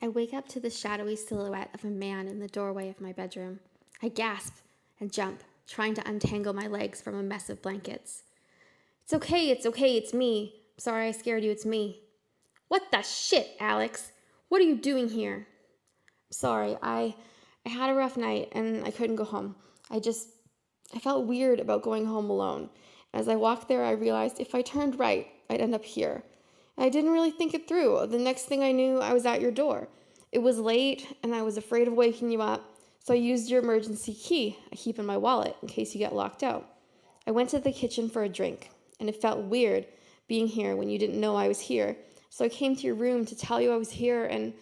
I wake up to the shadowy silhouette of a man in the doorway of my bedroom. I gasp and jump, trying to untangle my legs from a mess of blankets. It's okay, it's me. Sorry I scared you, it's me. What the shit, Alex? What are you doing here? Sorry, I had a rough night and I couldn't go home. I felt weird about going home alone. As I walked there, I realized if I turned right, I'd end up here. I didn't really think it through. The next thing I knew, I was at your door. It was late, and I was afraid of waking you up, so I used your emergency key I keep in my wallet in case you get locked out. I went to the kitchen for a drink, and it felt weird being here when you didn't know I was here, so I came to your room to tell you I was here, and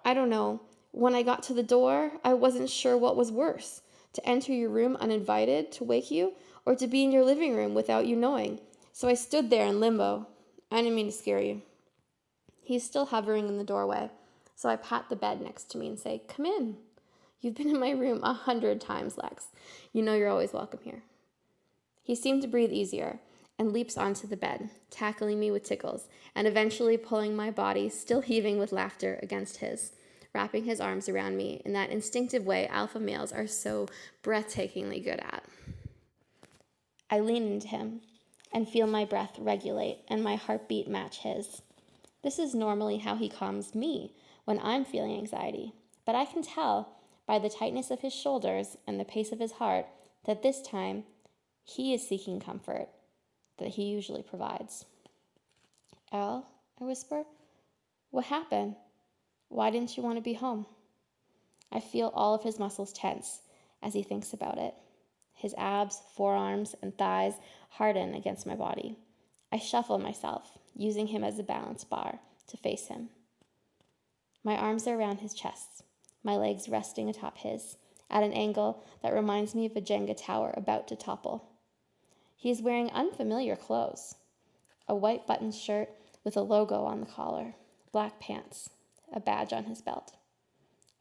I don't know. When I got to the door, I wasn't sure what was worse, to enter your room uninvited to wake you, or to be in your living room without you knowing. So I stood there in limbo. I didn't mean to scare you. He's still hovering in the doorway, so I pat the bed next to me and say, "Come in. You've been in my room 100 times, Lex. You know you're always welcome here." He seemed to breathe easier and leaps onto the bed, tackling me with tickles, and eventually pulling my body, still heaving with laughter, against his, wrapping his arms around me in that instinctive way alpha males are so breathtakingly good at. I lean into him and feel my breath regulate and my heartbeat match his. This is normally how he calms me when I'm feeling anxiety, but I can tell by the tightness of his shoulders and the pace of his heart that this time he is seeking comfort that he usually provides. "Al," I whisper, "what happened? Why didn't you want to be home?" I feel all of his muscles tense as he thinks about it. His abs, forearms, and thighs harden against my body. I shuffle myself, using him as a balance bar to face him. My arms are around his chest, my legs resting atop his, at an angle that reminds me of a Jenga tower about to topple. He is wearing unfamiliar clothes: a white button shirt with a logo on the collar, black pants, a badge on his belt.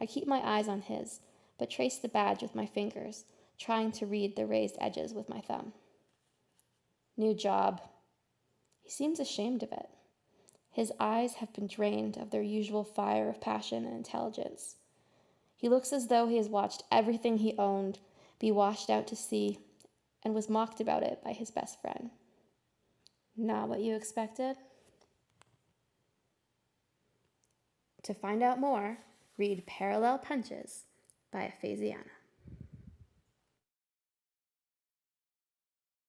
I keep my eyes on his, but trace the badge with my fingers, trying to read the raised edges with my thumb. New job. He seems ashamed of it. His eyes have been drained of their usual fire of passion and intelligence. He looks as though he has watched everything he owned be washed out to sea and was mocked about it by his best friend. Not what you expected? To find out more, read Parallel Punches by Aphasiana.